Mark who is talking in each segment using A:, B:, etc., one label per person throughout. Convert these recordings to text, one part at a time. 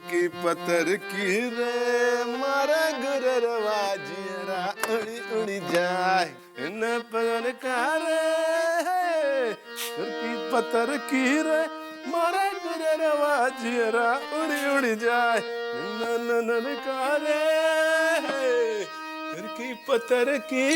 A: की पतर की रे मारा गुररवा जियरा उड़ी उड़ी जाए न पवन का रे की पतर की रे मारा गुररवा जियरा उड़ी उड़ी जाए न का रे की पतर की।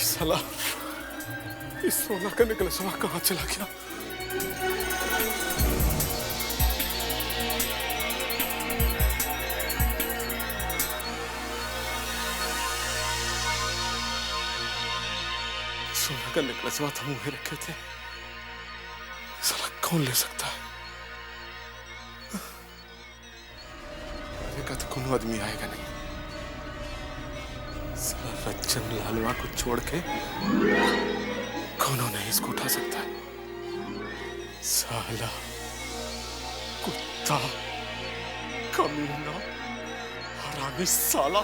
A: साला इस सोना का नेकलेसवा कहाँ चला गया? सोना का नेकलेसवा तो मुंह में रखे थे, साला कौन ले सकता है? अरे का तो कौन आदमी आएगा नहीं। साला रज्जन लालवा को छोड़ के कौनों नहीं इसको उठा सकता है। साला कुत्ता कमीना हरामी साला।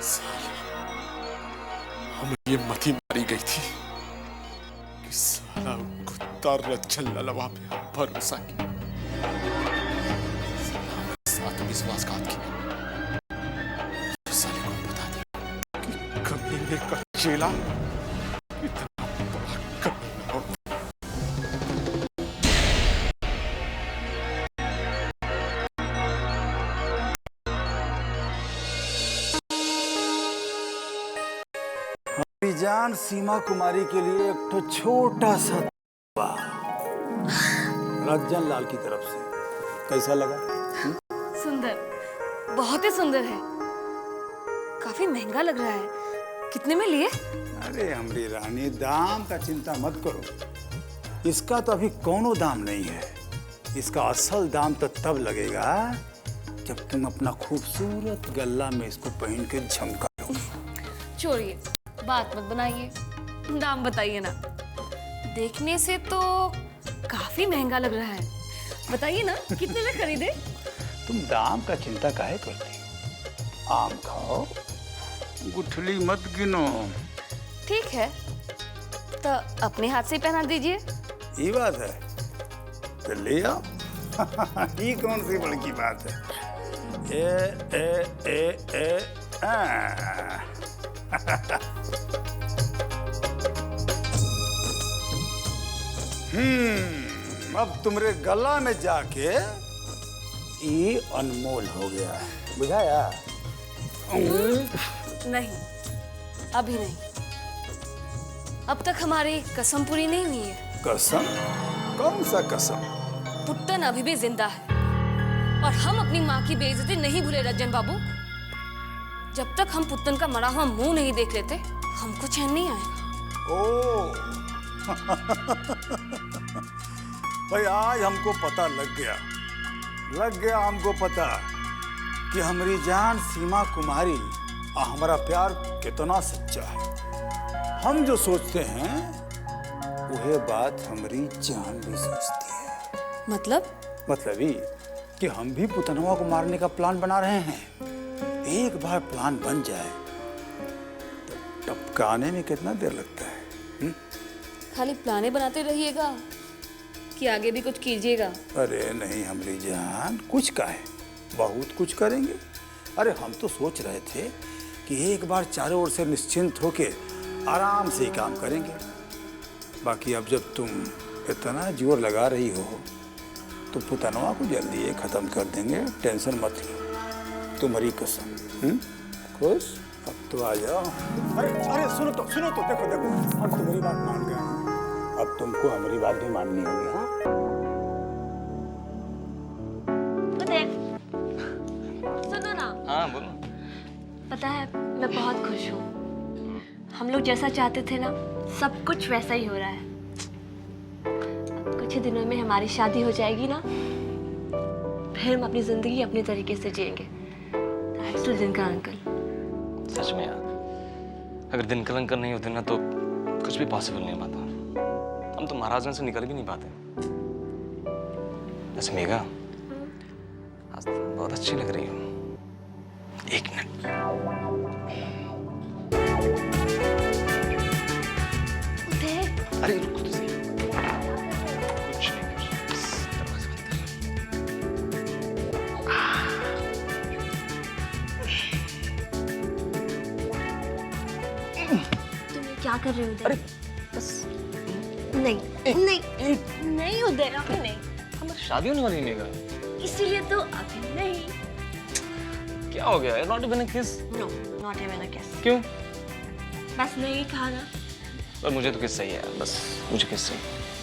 A: साला हमें ये मती मारी गई थी कि साला कुत्ता रज्जन लालवा पे भरोसा किया, विश्वासघात किया। तो साले को बता दिया कि कमीने का चेला इतना बड़ा कमीना होता।
B: हमारी जान सीमा कुमारी के लिए एक तो छोटा सा रज्जन लाल की तरफ से कैसा लगा?
C: सुंदर, बहुत ही सुंदर है। काफी महंगा लग रहा है। कितने में लिए?
B: अरे हमारी रानी, दाम का चिंता मत करो। इसका तो अभी कोनो दाम नहीं है। इसका असल दाम तो तब लगेगा जब तुम अपना खूबसूरत गल्ला में इसको पहन के झमका लो।
C: छोड़िए, बात मत बनाइए, दाम बताइए ना। देखने से तो काफी महंगा लग रहा है। बताइए ना कितने में खरीदे?
B: तुम दाम का चिंता काहे करती हो? आम खाओ, गुठली मत गिनो।
C: ठीक है, तो अपने हाथ से पहना दीजिए।
B: ये बात है तो ले आओ। ये कौन सी बड़ी बात है? ए आ। अब तुम्हारे गला में जाके ये अनमोल हो गया है, बुझाया?
C: नहीं, अभी नहीं। अब तक हमारी कसम पूरी नहीं हुई है।
B: कसम? कौन सा कसम?
C: पुत्तन अभी भी जिंदा है और हम अपनी माँ की बेइज्जती नहीं भूले रज्जन बाबू। जब तक हम पुत्तन का मरा हुआ मुंह नहीं देख लेते, हमको चैन नहीं आएगा।
B: ओ भाई, आज हमको पता लग गया हमको पता कि हमारी जान सीमा कुमारी और हमारा प्यार कितना सच्चा है। हम जो सोचते हैं वह बात हमारी जान भी सोचती है। मतलब ये कि हम भी पुतनवा को मारने का प्लान बना रहे हैं। एक बार प्लान बन जाए तो टपकाने में कितना देर लगता है?
C: खाली प्लाने बनाते रहिएगा कि आगे भी कुछ कीजिएगा?
B: अरे नहीं हमारी जान, कुछ का है, बहुत कुछ करेंगे। अरे हम तो सोच रहे थे कि एक बार चारों ओर से निश्चिंत होके आराम से ही काम करेंगे। बाकी अब जब तुम इतना जोर लगा रही हो तो पुतनवा को जल्दी ये खत्म कर देंगे, टेंशन मत लो, तुम्हारी कसम। खुश? अब तो आ जाओ। अरे अरे सुनो तो देखो अब तो मेरी बात मान गए, अब तुमको हमारी बात भी माननी होगी। हाँ
D: सुनो ना।
E: हाँ बोलो।
D: पता है मैं बहुत खुश हूँ। हम लोग जैसा चाहते थे ना सब कुछ वैसा ही हो रहा है। अब कुछ ही दिनों में हमारी शादी हो जाएगी ना, फिर हम अपनी जिंदगी अपने तरीके से जिएंगे। Thanks to Dinkar uncle.
E: सच में यार, अगर दिनकर अंकल नहीं होते ना तो कुछ भी पॉसिबल नहीं हो पाता। हम तो महाराजगंज से निकल भी नहीं पाते। वैसे मेघा, आज तो बहुत अच्छी लग रही हो। एक मिनट। अरे रुको तो सही। कुछ नहीं कर रहा, बस दरवाजा बंद कर।
D: तुम ये क्या कर रहे हो उदय?
E: अरे बस
D: नहीं उदय, अभी नहीं।
E: हमारी शादी होने वाली है मेघा।
D: इसीलिए तो अभी नहीं।
E: क्या हो गया? नॉट इवन अ किस?
D: नो, नॉट इवन अ किस।
E: क्यों?
D: बस नहीं कहा ना।
E: पर मुझे तो किस सही है, बस मुझे किस सही।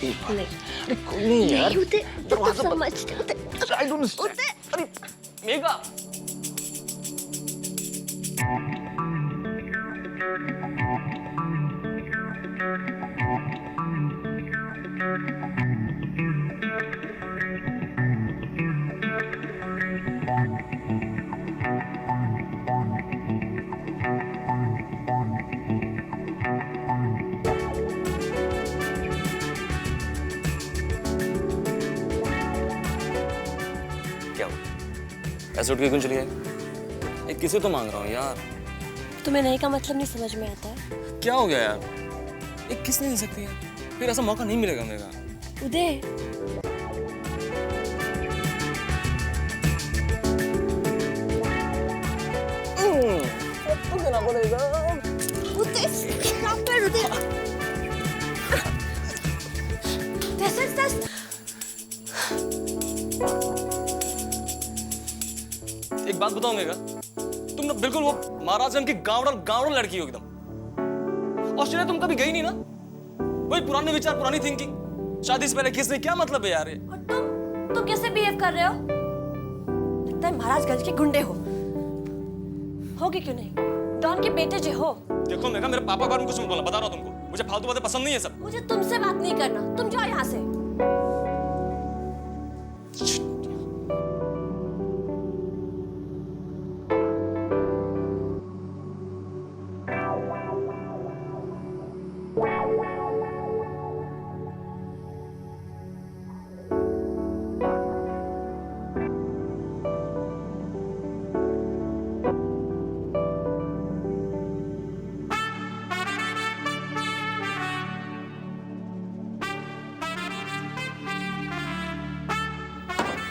E: एक बार।
D: नहीं
E: अरे कोई नहीं यार।
D: नहीं उदय,
E: दरवाजा बंद।
D: समझते उदय।
E: I don't understand. अरे मेघा। क्या हुआ? ऐसे उठ के क्यों चली गई? किसे तो मांग रहा हूँ यार।
D: तुम्हें नहीं का मतलब नहीं समझ में आता है?
E: क्या हो गया यार? एक किस नहीं दे सकती है? फिर ऐसा मौका नहीं मिलेगा मेरा।
D: उदय,
E: तो देना पड़ेगा।
D: उदय stop it, उदय। This.
E: एक बात बताओ मेघा, तुम ना बिल्कुल वो महाराजगंज की गावड़ा लड़की हो एकदम। ऑस्ट्रेलिया तुम कभी गई नहीं ना? वही पुराने विचार, पुरानी थिंकिंग। शादी से पहले किस ने क्या मतलब है यार?
D: और तुम कैसे बिहेव कर रहे हो? लगता है महाराजगंज के गुंडे होगे क्यों नहीं? डॉन के बेटे जो हो।
E: देखो मेघा, मेरे पापा के बारे में कुछ मत बोलना, बता रहा हूँ तुमको। मुझे फालतू बातें पसंद नहीं है सब।
D: मुझे तुमसे बात नहीं करना, तुम जाओ यहाँ से।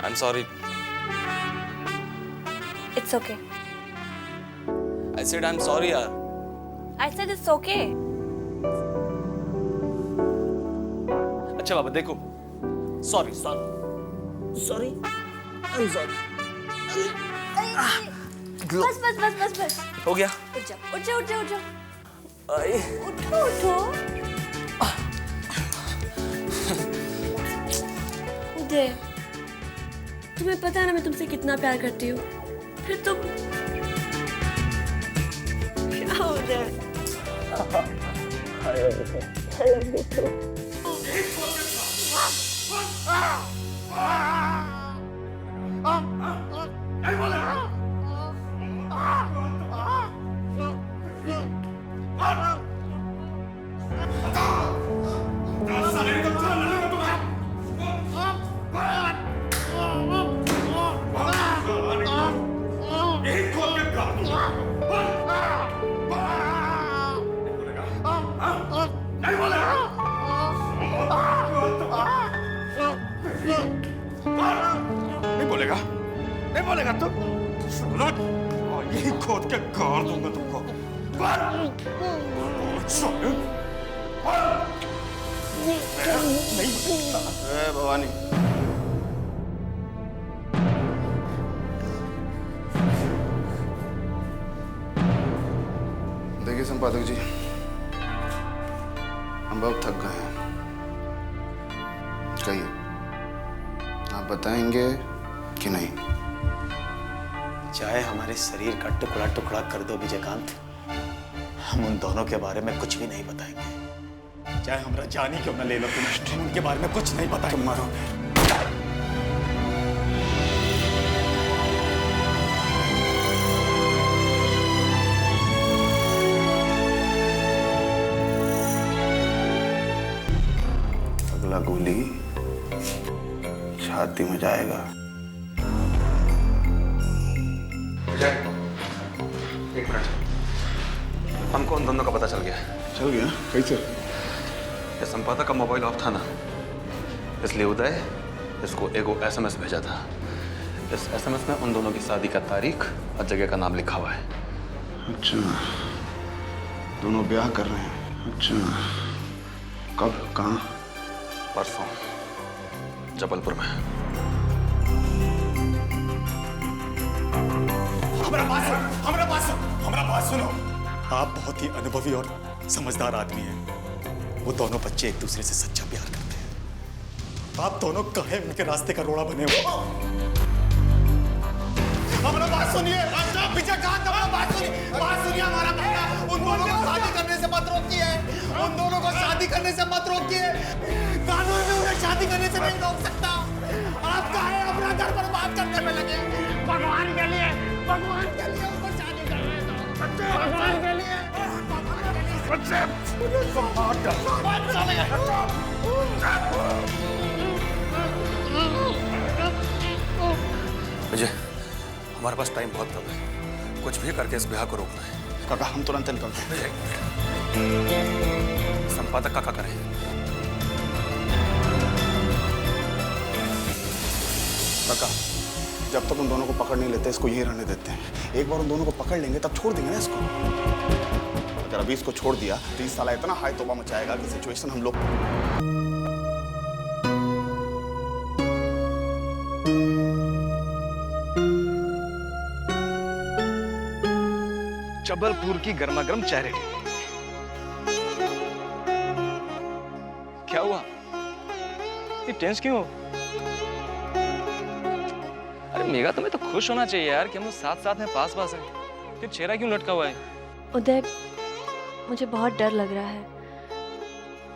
E: I'm sorry.
D: It's okay.
E: I said I'm sorry यार।
D: I said it's okay.
E: अच्छा बाबा देखो, सॉरी I'm sorry।
D: बस।
E: हो गया?
D: उठ जाओ।
E: आए।
D: उठो। उदय, तुम्हें पता है ना मैं तुमसे कितना प्यार करती हूँ। फिर तुम क्या उदय?
B: नहीं बोलेगा तू? यही खोद के गाड़ दूंगा तुमको।
A: ए भवानी, देखिए संपादक जी, हम बहुत थक गए हैं। कहिए, आप बताएंगे कि नहीं?
B: चाहे हमारे शरीर का टुकड़ा टुकड़ा कर दो विजयकांत, हम उन दोनों के बारे में कुछ भी नहीं बताएंगे। चाहे हमारा जान ही क्यों न ले लो तुम, हम उनके बारे में कुछ नहीं बताएंगे। तुम मरोगे।
A: अगला गोली छाती में जाएगा।
F: एक मिनट, हमको उन दोनों का पता चल गया।
A: चल गया? कैसे?
F: ये संपादक का मोबाइल ऑफ था ना, इसलिए उदय इसको एगो एसएमएस भेजा था। इस एसएमएस में उन दोनों की शादी का तारीख और जगह का नाम लिखा हुआ है।
A: अच्छा, दोनों ब्याह कर रहे हैं। अच्छा, कब, कहाँ?
F: परसों जबलपुर में।
B: हमारा बात सुनो। आप बहुत ही अनुभवी और समझदार आदमी हैं। वो दोनों बच्चे एक दूसरे से सच्चा प्यार करते हैं। आप दोनों कहे उनके रास्ते का रोड़ा बने हो। हमारा बात सुनिए, विजयकांत, हमारा बात सुनिए हमारा कहना। उन दोनों को शादी करने से मत रोकिए। उन दोनों को शादी करने से मत रोकिए। कानून में उन्हें शादी करने से नहीं रोक सकता। आप काहे अपना घर बर्बाद करने में लगे? भगवान के लिए उनको शादी कर रहे हो। भगवान के लिए।
F: विजय, हमारे पास टाइम बहुत कम है, कुछ भी करके इस ब्याह को रोकना है।
A: काका, हम तुरंत निकलते हैं।
F: संपादक का क्या करें?
A: काका, जब तक उन दोनों को पकड़ नहीं लेते इसको यही रहने देते हैं। एक बार उन दोनों को पकड़ लेंगे तब छोड़ देंगे ना इसको। अगर अभी इसको छोड़ दिया तो इस साला इतना हाई तोबा मचाएगा कि सिचुएशन हम लोग।
E: जबलपुर की गर्मा गर्म चैरिटी। क्या हुआ? ये टेंस क्यों हो? अरे मेघा, तुम्हें तो खुश होना चाहिए यार कि हम लोग साथ साथ हैं, पास पास हैं। फिर चेहरा क्यों लटका हुआ है?
D: उदय, मुझे बहुत डर लग रहा है।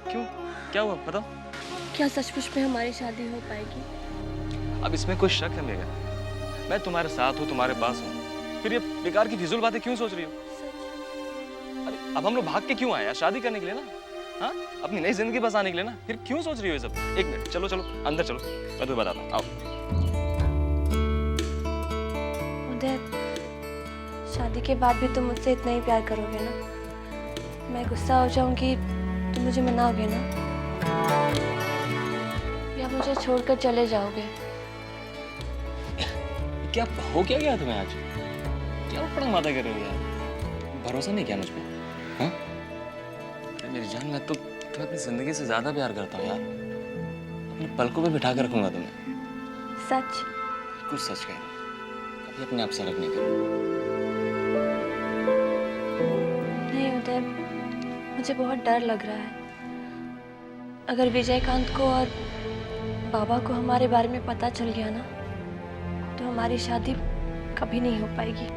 E: क्यों? क्या हुआ बताओ।
D: क्या सचमुच में हमारी शादी हो पाएगी?
E: अब इसमें कोई शक है मेघा? मैं तुम्हारे साथ हूँ, तुम्हारे पास हूँ, फिर ये बेकार की फिजूल बातें क्यों सोच रही हो? अरे अब हम लोग भाग के क्यों आए यार? शादी करने के लिए ना, हाँ, अपनी नई जिंदगी बसाने के लिए ना। फिर क्यों सोच रही हो ये सब? एक मिनट, चलो चलो अंदर चलो, मैं तुम्हें बताता हूँ। आओ।
D: उदय, शादी के बाद भी तुम मुझसे इतना ही प्यार करोगे ना? मैं गुस्सा हो जाऊंगी तो मुझे मनाओगे ना? या मुझे छोड़कर चले जाओगे?
E: क्या हो क्या गया तुम्हें आज? क्या ऊपर माता कर रहे हो यार? भरोसा नहीं किया मुझ पे? हाँ? अरे मेरी जान, मैं तो तुम्हें अपनी जिंदगी से ज्यादा प्यार करता हूँ यार। अपने पलकों पे बिठा कर रखूंगा तुम्हें।
D: सच?
E: कुछ सच कह रहा हूँ, कभी अपने आप से अलग नहीं करूँ।
D: नहीं उदय, मुझे बहुत डर लग रहा है। अगर विजयकांत को और बाबा को हमारे बारे में पता चल गया ना, तो हमारी शादी कभी नहीं हो पाएगी।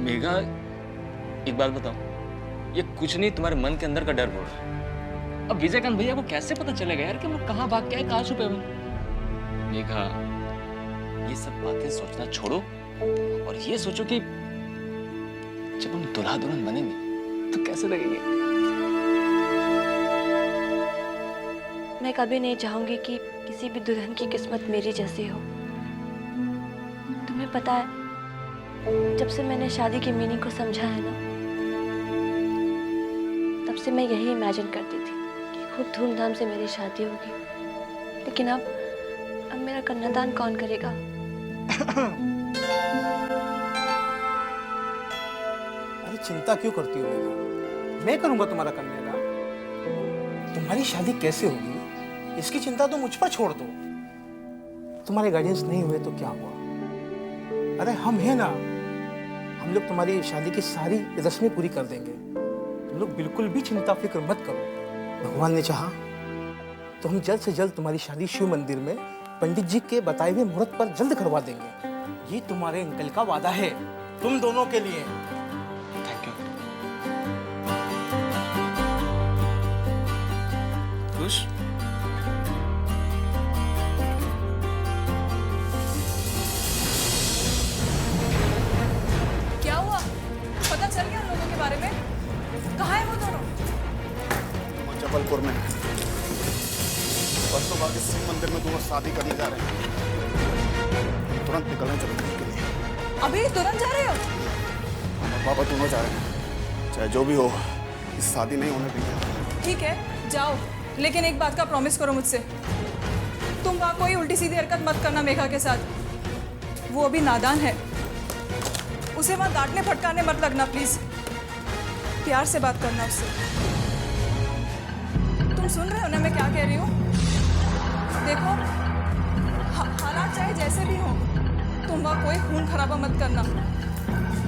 E: मेघा, एक बात बताओ, ये कुछ नहीं तुम्हारे मन के अंदर का डर बोल रहा है। अब विजयकांत भैया को कैसे पता चलेगा यार कि हम लोग कहाँ भाग के आए, कहाँ छुपे हुए? मेघा, ये सब बातें सोचना छोड़ो और ये सोचो कि जब हम दुल्हा दुल्हन बनेंगे तो कैसे लगेंगे।
D: मैं कभी नहीं चाहूंगी कि किसी भी दुल्हन की किस्मत मेरी जैसी हो। तुम्हें पता है, जब से मैंने शादी की मीनिंग को समझा है ना, तब से मैं यही इमेजिन करती थी कि खूब धूमधाम से मेरी शादी होगी। लेकिन अब मेरा कन्यादान कौन करेगा?
B: अरे
G: चिंता क्यों करती हो मेघा? मैं करूंगा तुम्हारा कन्यादान। तुम्हारी शादी कैसे होगी इसकी चिंता तो मुझ पर छोड़ दो। तुम्हारे गार्डियंस नहीं हुए तो क्या हुआ? अरे हम हैं ना, हम लोग तुम्हारी शादी की सारी रस्में पूरी कर देंगे। तुम लोग बिल्कुल भी चिंता फिक्र मत करो। भगवान ने चाहा तो हम जल्द से जल्द तुम्हारी शादी शिव मंदिर में पंडित जी के बताए हुए मुहूर्त पर जल्द करवा देंगे। ये तुम्हारे अंकल का वादा है तुम दोनों के लिए।
F: Thank you.
E: खुश?
H: क्या हुआ? पता चल गया लोगों के बारे में? कहाँ है वो दोनों?
A: जबलपुर में परसों बाद शिव मंदिर में दोनों शादी करने जा रहे हैं। तुरंत निकल रहे हैं जबलपुर के लिए।
H: अभी तुरंत जा रहे हो?
A: और पापा दोनों जा रहे हैं। चाहे जो भी हो, इस शादी नहीं होने देंगे।
H: ठीक है, जाओ, लेकिन एक बात का प्रॉमिस करो मुझसे। तुम वहाँ कोई उल्टी सीधी हरकत मत करना मेघा के साथ। वो अभी नादान है, उसे वहाँ डांटने फटकारने मत लगना प्लीज। प्यार से बात करना उससे। तुम सुन रहे हो ना मैं क्या कह रही हूँ? देखो, हालात चाहे जैसे भी हो, तुम वहाँ कोई खून खराबा मत करना।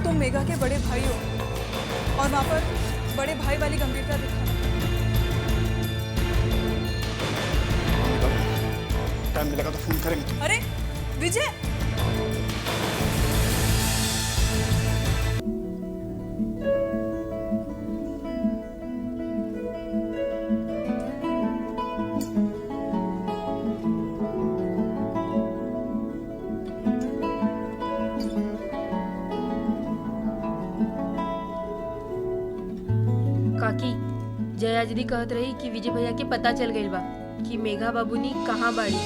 H: तुम मेघा के बड़े भाई हो और वहाँ पर बड़े भाई वाली गंभीरता दिखाना।
A: टाइम मिलेगा तो फोन करेंगे।
H: अरे विजय,
I: काकी जया दीदी कहत रही कि विजय भैया के पता चल गई बा कि मेघा बाबूनी कहाँ बाड़ी।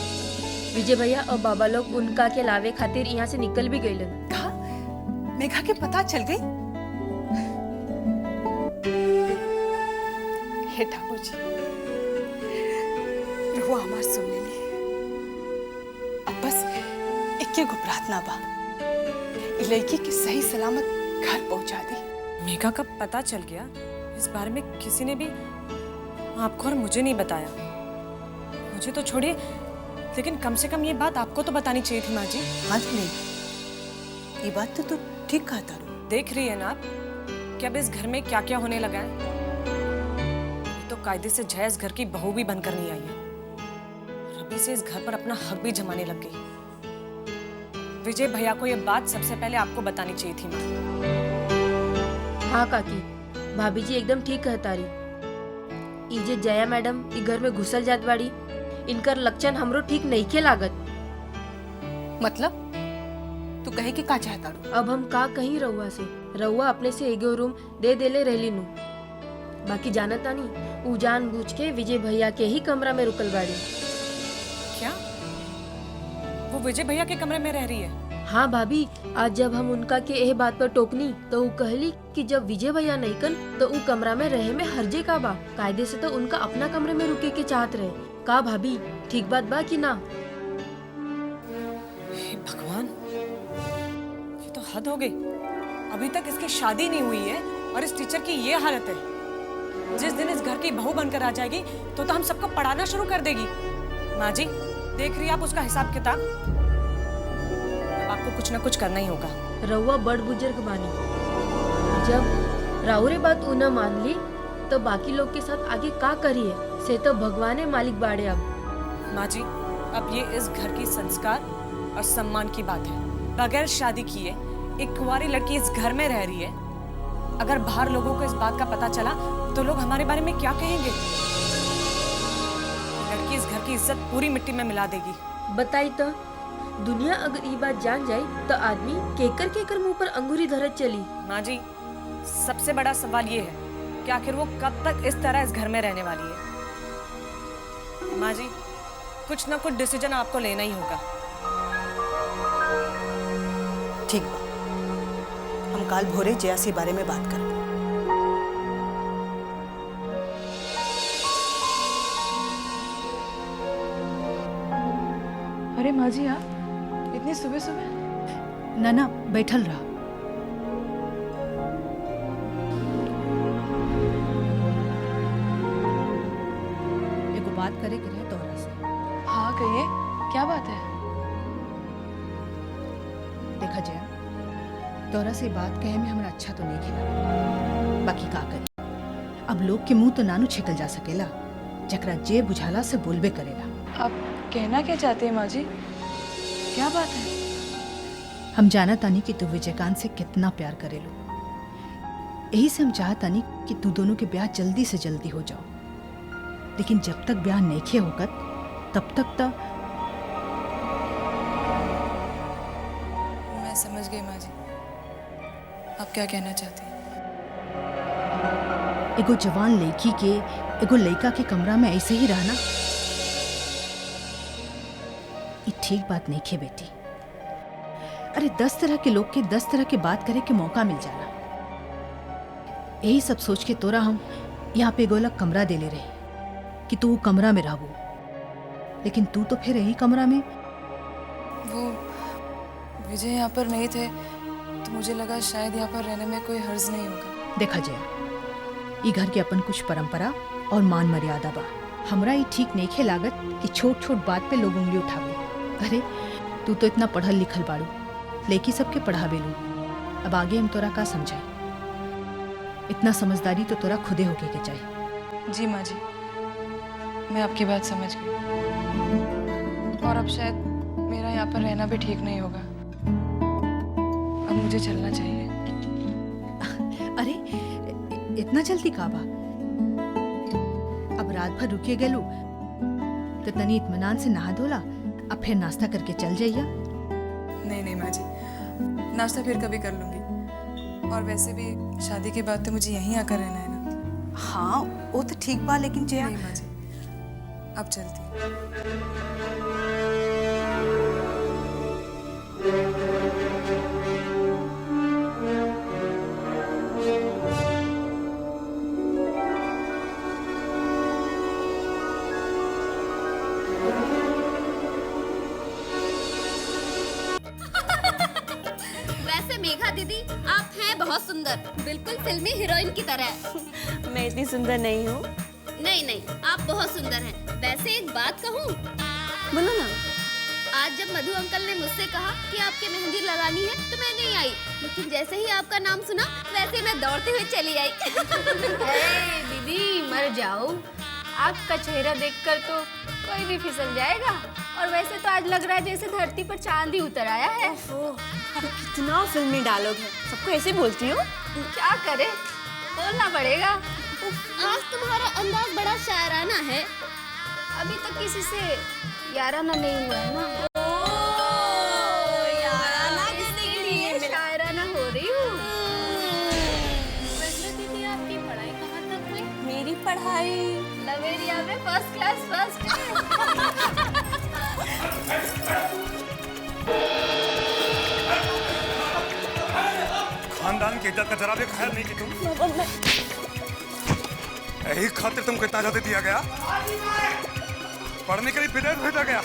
I: विजय भैया और बाबा लोग उनका के लावे खातिर यहाँ से निकल भी गईलन।
H: कहा मेघा के पता चल गई? हे ठाकुर जी, रहुआ हमार सुन लेली। अब बस इक्के गो प्रार्थना बा, लड़की के सही सलामत घर पहुंचा दी।
J: मेघा का पता चल गया, इस बारे में किसी ने भी आपको और मुझे नहीं बताया। मुझे तो छोड़िए, लेकिन कम से कम ये बात आपको तो बतानी चाहिए थी माँ जी।
K: हाँ नहीं, ये बात तो तू ठीक कहा तारू।
J: देख रही है ना आप कि अब इस घर में क्या क्या होने लगा है। ये तो कायदे से जया इस घर की बहू भी बनकर नहीं आई है, रबी से इस घर पर अपना हक भी जमाने लग गई। विजय भैया को ये बात सबसे पहले आपको बतानी चाहिए थी माँ।
I: हाँ काकी, भाभी जी एकदम ठीक कहता रही। इजे जया मैडम ई घर में घुसल जात बाड़ी, इनकर लक्षण हमरो ठीक नहीं के लागत।
K: मतलब तू कहे कि का चाहता रू?
I: अब हम का कहीं रहुआ से, रहुआ अपने से एगो रूम दे देले रहली नु। बाकी जानता नहीं, ऊ जानबूझ के विजय भैया के ही कमरा में रुकल बाड़ी।
J: क्या वो विजय भैया के कमरे में रह रही है?
I: हाँ भाभी, आज जब हम उनका के एह बात पर टोकनी तो ऊ कहली कि जब विजय भैया नहीं कन तो ऊ कमरा में रहे में हर्जे का बा। कायदे से तो उनका अपना कमरे में रुके के चाहत रहे। का भाभी ठीक बात बा कि ना?
J: हे भगवान, ये तो हद हो गई। अभी तक इसकी शादी नहीं हुई है और इस टीचर की ये हालत है। जिस दिन इस घर की बहू बनकर आ जाएगी तो हम सबको पढ़ाना शुरू कर देगी। माँ जी देख रही आप उसका हिसाब किताब। आपको कुछ ना कुछ करना ही होगा।
I: रउआ बड़ बुजुर्ग बानी, जब राउरे बात ऊ न मान ली तो बाकी लोग के साथ आगे का करिए से तो भगवाने मालिक बाड़े। अब
J: माँ जी, अब ये इस घर की संस्कार और सम्मान की बात है। बगैर शादी किए एक कुंवारी लड़की इस घर में रह रही है। अगर बाहर लोगों को इस बात का पता चला तो लोग हमारे बारे में क्या कहेंगे? लड़की इस घर की इज्जत पूरी मिट्टी में मिला देगी।
I: बताई तो, दुनिया अगर ये बात जान जाए तो आदमी केकर केकर मुंह पर अंगूरी धरत चली।
J: माँ जी, सबसे बड़ा सवाल ये है कि आखिर वो कब तक इस तरह इस घर में रहने वाली है। माँ जी, कुछ ना कुछ डिसीजन आपको लेना ही होगा।
K: ठीक बा, हम काल भोरे जया से बारे में बात करें।
H: अरे माँ जी, आप इतनी सुबह सुबह?
L: ना बैठल रहा। बात करे के रहे तोहरा से।
H: हाँ कहिए, क्या बात है?
L: देखा जया, तोहरा से बात कहे में हमरा अच्छा तो नहीं खिला, बाकी का करी। अब लोग के मुंह तो नानू छेकल जा सकेला, जकरा जे बुझाला से बोलबे करेला।
H: आप कहना क्या चाहते हैं माँ जी? क्या बात है?
L: हम जाना तानी कि तू विजयकांत से कितना प्यार करेलो, यही से हम चाहतानी कि तू दोनों के ब्याह जल्दी से जल्दी हो जाओ। लेकिन जब तक ब्याह नइखे होगत तब तक तो
H: मैं समझ गई माँ जी, आप क्या कहना चाहती हैं?
L: एगो जवान लड़की के एगो लड़का के कमरा में ऐसे ही रहना ये ठीक बात नहीं खे बेटी। अरे 10 तरह के लोग के 10 तरह के बात करे के मौका मिल जाला। यही सब सोच के तोरा हम यहाँ पे एगो अलग कमरा दे ले रहे कि तू कमरा में रहबो, लेकिन तू तो फिर यही कमरा में।
H: वो विजय यहाँ पर नहीं थे तो मुझे लगा शायद यहाँ पर रहने में कोई हर्ज नहीं होगा।
L: देखा जया, ई घर के अपन कुछ परंपरा और मान मर्यादा बा। हमरा ये ठीक नहीं खे लागत कि छोट छोट बात पे लोग उंगली उठावे। अरे तू तो इतना पढ़ल लिखल बाड़ू, लेकी सबके पढ़ावे लू। अब आगे हम तोरा का समझाए? इतना समझदारी तो तोरा खुदे होके के चाहिए।
H: जी माँ जी, मैं आपकी बात समझ गई और अब शायद मेरा यहाँ पर रहना भी ठीक नहीं होगा। अब मुझे चलना चाहिए।
L: अरे इतना जल्दी का बा? अब रात भर रुके गेलू तो तनी इत्मीनान से नहा धोला, अब फिर नाश्ता करके चल जाइया।
H: नहीं नहीं माँ जी, नाश्ता फिर कभी कर लूंगी। और वैसे भी शादी के बाद तो मुझे यहीं आकर रहना है ना।
K: हाँ वो तो ठीक बा, लेकिन जया
H: नहीं माँ जी, अब चलती हूँ।
C: वैसे मेघा दीदी आप हैं बहुत सुंदर, बिल्कुल फिल्मी हीरोइन की तरह।
D: मैं इतनी सुंदर नहीं हूँ।
C: नहीं नहीं, आप बहुत सुंदर हैं। वैसे एक बात कहूँ?
D: बोलो ना।
C: आज जब मधु अंकल ने मुझसे कहा कि आपके मेहंदी लगानी है तो मैं नहीं आई, लेकिन जैसे ही आपका नाम सुना वैसे मैं दौड़ते हुए चली आई।
I: दीदी मर जाओ, आपका चेहरा देखकर तो कोई भी फिसल जाएगा। और वैसे तो आज लग रहा है जैसे धरती पर चांद ही उतर आया है।
D: कितना फिल्मी डायलॉग है, सबको ऐसे बोलती हो?
I: क्या करे, बोलना पड़ेगा।
C: आज तुम्हारा अंदाज बड़ा शायराना है।
I: अभी तक किसी से याराना नहीं हुआ है ना।
C: याराना इसलिए
I: शायराना हो रही हूँ।
C: वैसे दीदी आपकी पढ़ाई कहाँ तक हुई?
D: मेरी पढ़ाई
I: लवेरिया में फर्स्ट क्लास फर्स्ट।
B: खानदान की इज्जत का जरा भी ख्याल नहीं की तुम। यही खातिर तुमको इतना आजादी दिया गया, पढ़ने के लिए विदेश भेजा गया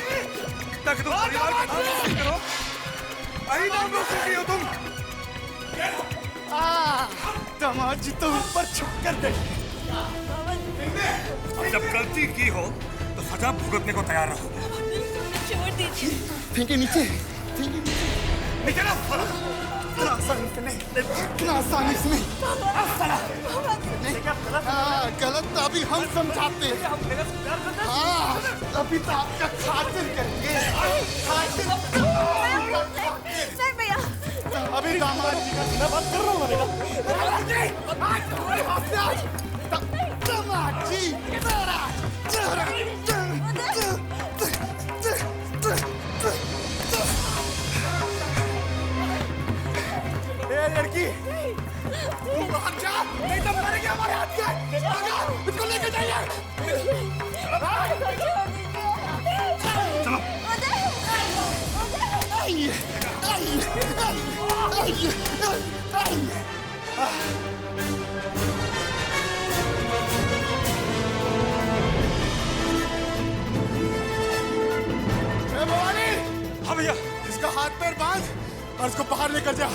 B: ताकि तुम परिवार का नाम रोशन करो। यही नाम रोशन की हो तुम।
A: दामाद जी तो ऊपर छुप कर दे।
B: अब जब गलती की हो तो सजा भुगतने को तैयार रहो।
D: छोड़ दीजिए।
A: फेंके नीचे, फेंके नीचे।
B: नीचे ना साला।
A: इतना आसानी से नहीं, इतना आसानी से नहीं। हाँ, गलत तो अभी हम समझाते हैं। हाँ, अभी तो आपका खातिर करेंगे।
D: सर भैया।
A: अभी दामाद जी का सीना बंद कर रहा हूँ। दामाद जी, लड़की तू बाहर जा, नहीं तो मरेगी हमारे हाथ से। इसको लेके जाइए।
B: चलो।
A: भवानी,
B: हाँ भैया।
A: इसका हाथ पैर बांध और इसको बाहर लेकर जा।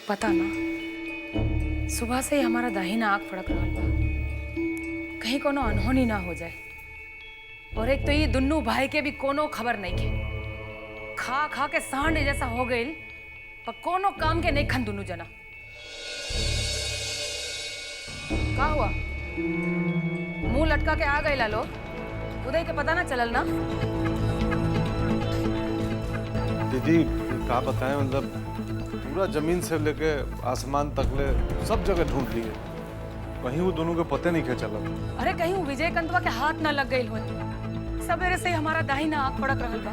J: पता ना सुबह से ही हमारा दाहिना आँख फड़क रहा बा, कहीं कोनो अनहोनी ना हो जाए। और एक तो ये दुन्नू भाई के भी कोनो खबर नहीं के, खा खा के सांड जैसा हो गई, पर कोनो काम के नहीं खन दुन्नू जना। का हुआ? मुंह लटका के आ गए ला लोग, उदय के पता ना चलल ना?
A: दीदी क्या बताएं, मतलब पूरा जमीन से लेके आसमान तक ले सब जगह ढूंढ लिए, कहीं वो दोनों के पते नहीं क्या चला।
J: अरे कहीं वो विजयकांतवा के हाथ ना लग गई हो, सवेरे से ही हमारा दाहिना आँख फड़क रहल बा,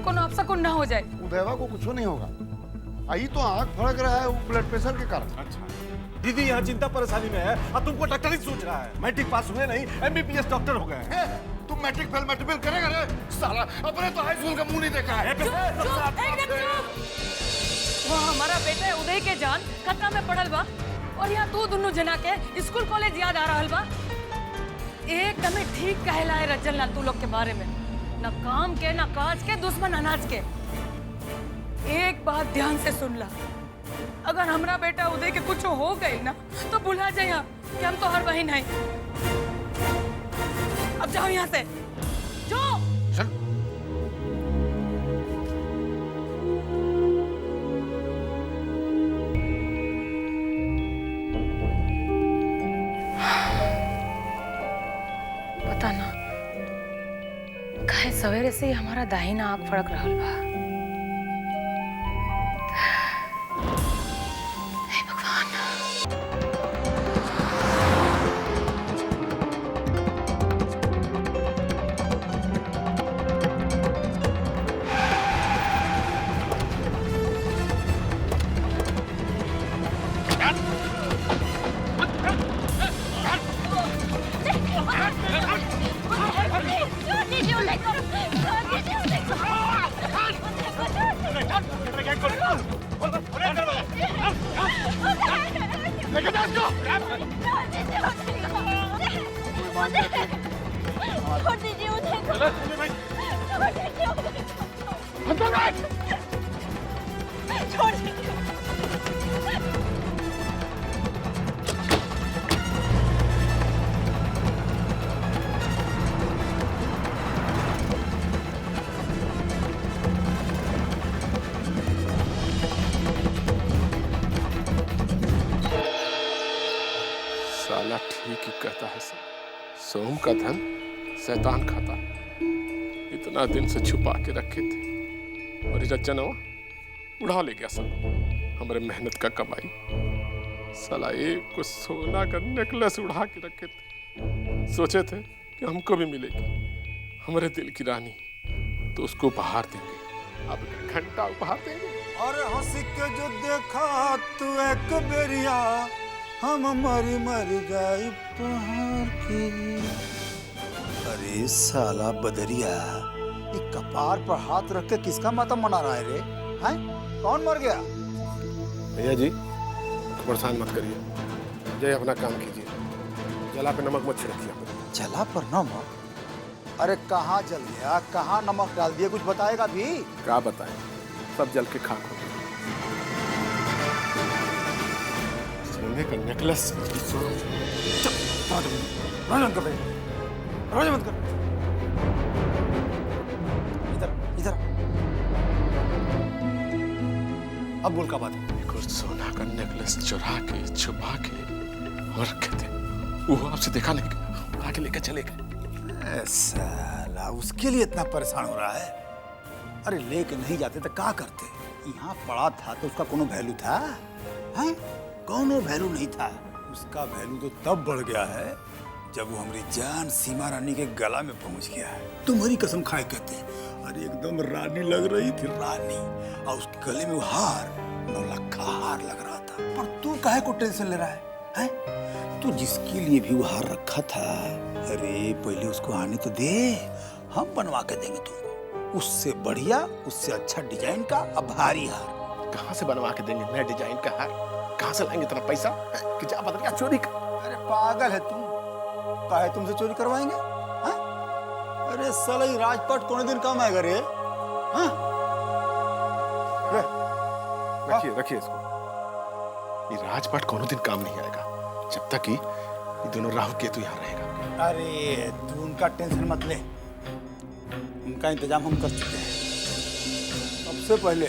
J: कोनो अपशकुन ना हो जाए।
M: उदयवा को कुछ नहीं होगा, आई तो आँख फड़क रहा है वो ब्लड प्रेशर के कारण।
A: अच्छा दीदी यहाँ चिंता परेशानी में है और तुमको डॉक्टर ही सोच रहा है। मैट्रिक पास हुए नहीं, एमबीबीएस डॉक्टर हो गए।
M: तुम मैट्रिक फेल करेगा रे साला, अपने तो हाई स्कूल का मुंह नहीं देखा है।
J: वो हमारा बेटा उदय के जान खतरा में पड़ल बा, और यहाँ तू दोनों जना के स्कूल कॉलेज याद आ रहल बा। एकदम ही ठीक कहलाए रचल ना तू लोग के बारे में, न काम के न काज के, दुश्मन अनाज के। एक बात ध्यान से सुन ला, अगर हमरा बेटा उदय के कुछ हो गई ना तो भुला जाए कि हम तो हर बहन है। अब जाओ यहाँ से, जाओ। पता ना कहे सवेरे से ही हमारा दाहिना आँख फड़क रहल बा। हे भगवान।
A: साला ठीक ही कहता है सब, सोम का धन शैतान खाता। इतना दिन से छुपा के रखे थे और रचनवा उड़ा ले गया सब हमारे मेहनत का कमाई। साला एक को सोना का नेकलेस उड़ा के रखे थे, सोचे थे कि हमको भी मिलेगी हमारे दिल की रानी, तो उसको उपहार देंगे। अब घंटा उपहार देंगे।
B: अरे हंस के जो देखा तू एक बेरिया, हम मर जाए पहाड़ की। अरे साला बदरिया, ये कपार पर हाथ रख के किसका मातम मना रहा है रे? हैं? कौन मर गया?
A: भैया जी परेशान मत करिए, जय अपना काम कीजिए। जला पे नमक मत छिड़किए।
B: जला पर नमक? अरे कहाँ जल गया, कहाँ नमक डाल दिया, कुछ बताएगा भी?
A: क्या बताएं, सब जल के खाक हो गया। सोने का नेकलेस।
B: राजन कर राजन मत कर। इधर इधर। अब बोल का बात है?
A: कुछ सोना का नेकलेस चुरा के छुपा के और रखे थे, वो आपसे देखा नहीं गया, उड़ा के लेकर चले गए।
B: साला उसके लिए इतना परेशान हो रहा है? अरे लेके नहीं जाते तो क्या करते? यहाँ पड़ा था तो उसका कोनो वैल्यू था? हैं? कोनो वैल्यू नहीं था। उसका वैल्यू तो तब बढ़ गया है जब वो हमारी जान सीमा रानी के गला में पहुंच गया है। तुम्हारी कसम खाए कहते, अरे एकदम रानी लग रही थी, रानी। और उसके गले में वो हार, 9 लाख का हार लग रहा था। पर तू काहे को टेंशन ले रहा है? हैं? तू जिसके लिए भी वो हार रखा था, अरे पहले उसको आने तो दे, हम बनवा के देंगे तुमको। उससे बढ़िया, उससे अच्छा डिजाइन का अब भारी हार।
A: कहाँ से बनवा के देंगे नए डिजाइन का हार? कहाँ से लाएंगे इतना पैसा कि जा पता क्या चोरी कर।
B: अरे पागल है तुम, काहे तुमसे चोरी करवाएंगे? हाँ? अरे साला ये राजपाट कौन दिन काम आएगा रे? हाँ? ले,
A: रखिए रखिए इसको। ये राजपाट कोनो दिन काम नहीं आएगा जब तक कि ये दोनों राहु केतु यहाँ रहेगा।
B: अरे तू उनका टेंशन मत ले, उनका इंतजाम हम कर चुके हैं। सबसे पहले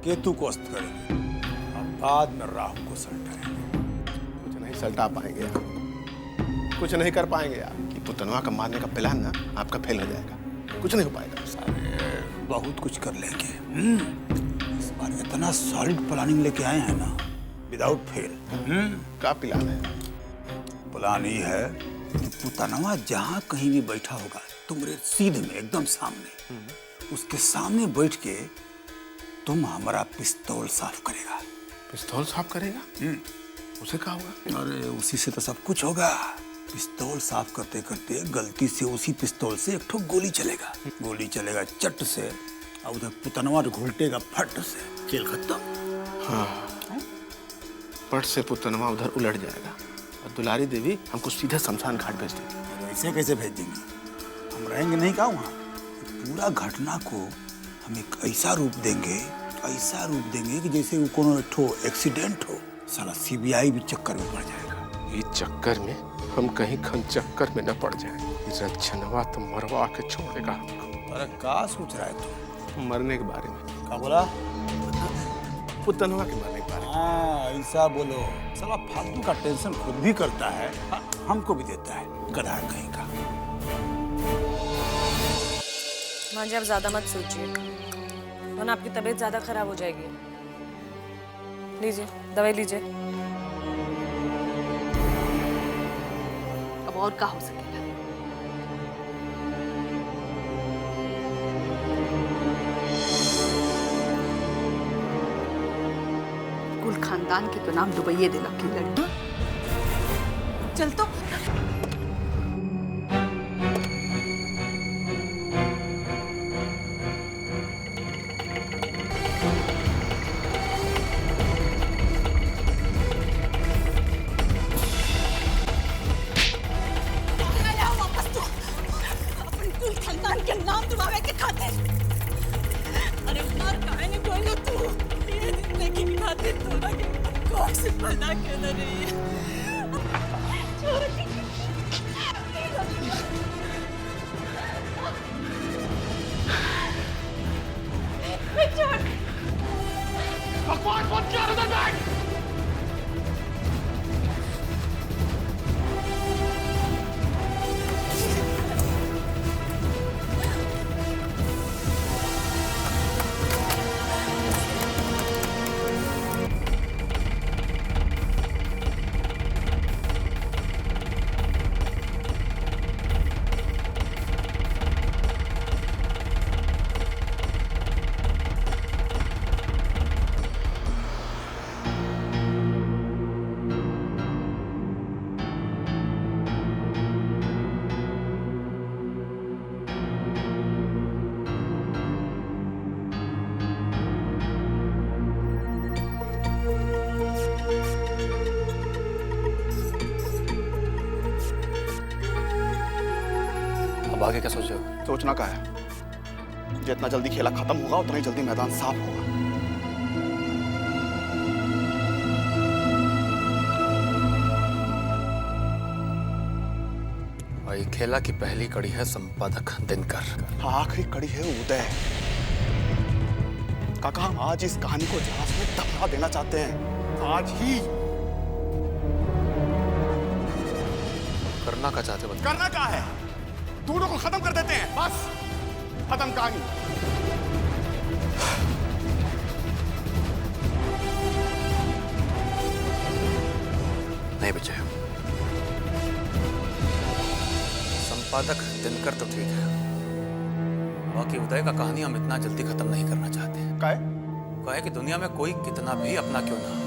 B: केतु को अस्त करेंगे और बाद में राहु को सल्टाएंगे।
A: कुछ नहीं सल्टा पाएंगे आप, कुछ नहीं कर पाएंगे आप। कि पुतनवा का मारने का प्लान ना आपका फेल हो जाएगा, कुछ नहीं हो पाएगा।
B: सारे बहुत कुछ कर लेंगे। इस बार इतना सॉलिड प्लानिंग लेके आए हैं ना, विदाउट फेल।
A: क्या प्लान है?
B: प्लान ये है कि पुतनवा जहाँ कहीं भी बैठा होगा तुम्हारे सीधे में एकदम सामने, उसके सामने बैठ के तुम हमारा पिस्तौल साफ करेगा।
A: पिस्तौल साफ करेगा? उसे क्या होगा?
B: अरे उसी से तो सब कुछ होगा। पिस्तौल साफ करते करते गलती से उसी पिस्तौल से एक ठो गोली चलेगा। गोली चलेगा चट से और उधर पुतनवा घुलटेगा फट से, खेल खत्म।
A: हाँ, पट से पुतनवा उधर उलट जाएगा और दुलारी देवी हमको सीधे शमशान घाट भेज देगी।
B: ऐसे कैसे भेज देंगे? हम रहेंगे नहीं का वहाँ? पूरा घटना को हम एक ऐसा रूप देंगे कि जैसे वो कोनो एक ठो एक्सीडेंट हो। साला सीबीआई भी चक्कर में पड़ जाएगा।
A: ये चक्कर में हम कहीं खन चक्कर में न पड़ जाए। रंजनवा तो मरवा के छोड़ेगा हमको।
B: अरे क्या सोच रहा है तू?
A: मरने के बारे में।
B: क्या बोला?
A: पुतनवा के मरने के बारे में।
B: हाँ ऐसा बोलो। साला फालतू का टेंशन खुद भी करता है, हमको भी देता है, गधा कहीं का।
J: मां जी आप ज्यादा मत सोचिए, वरना आपकी तबीयत ज्यादा खराब हो जाएगी। लीजिए दवाई लीजिए।
L: अब और क्या हो सकेगा? कुल खानदान के तो नाम डुबैये देला की लड़की।
K: चल तो
H: के नाम डुबावे के खातिर। अरे मार काहे नहीं बोलो तू? ये जिंदगी की खातिर तू ना के कौन से पैदा कर रही है? छोड़।
A: बकवास मत कर, उधर बैठ।
F: अब आगे क्या सोचे हो?
N: सोचना का है, जितना जल्दी खेला खत्म होगा उतना ही जल्दी मैदान साफ होगा।
F: और ये खेला की पहली कड़ी है संपादक दिनकर।
N: आखिरी कड़ी है उदय। काका हम आज इस कहानी को इतिहास में दफना देना चाहते हैं, आज ही।
F: करना क्या चाहते हो?
N: करना क्या है? दोनों को खत्म कर देते हैं, बस खत्म कहानी।
F: नहीं बचे। संपादक दिनकर तो ठीक है, बाकी उदय का कहानी हम इतना जल्दी खत्म नहीं करना चाहते। कहे कि दुनिया में कोई कितना भी अपना क्यों ना हो,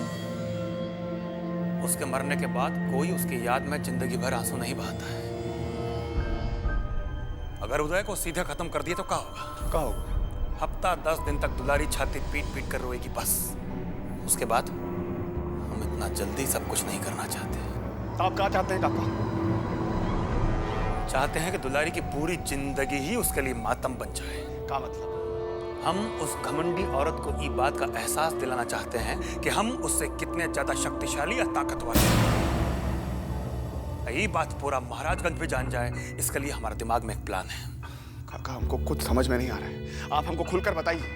F: उसके मरने के बाद कोई उसकी याद में जिंदगी भर आंसू नहीं बहाता है। अगर उदय को सीधे खत्म कर दिए तो क्या होगा?
N: क्या होगा?
F: हफ्ता 10 दिन तक दुलारी छाती पीट पीट कर रोएगी बस। उसके बाद हम इतना जल्दी सब कुछ नहीं करना चाहते।
N: तो आप क्या चाहते हैं काका?
F: चाहते हैं कि दुलारी की पूरी जिंदगी ही उसके लिए मातम बन जाए।
N: क्या मतलब?
F: हम उस घमंडी औरत को ये बात का एहसास दिलाना चाहते हैं कि हम उससे कितने ज्यादा शक्तिशाली या ताकतवर हैं। यही बात पूरा महाराजगंज भी जान जाए, इसके लिए हमारे दिमाग में एक प्लान है।
N: काका हमको कुछ समझ में नहीं आ रहा है, आप हमको खुलकर बताइए।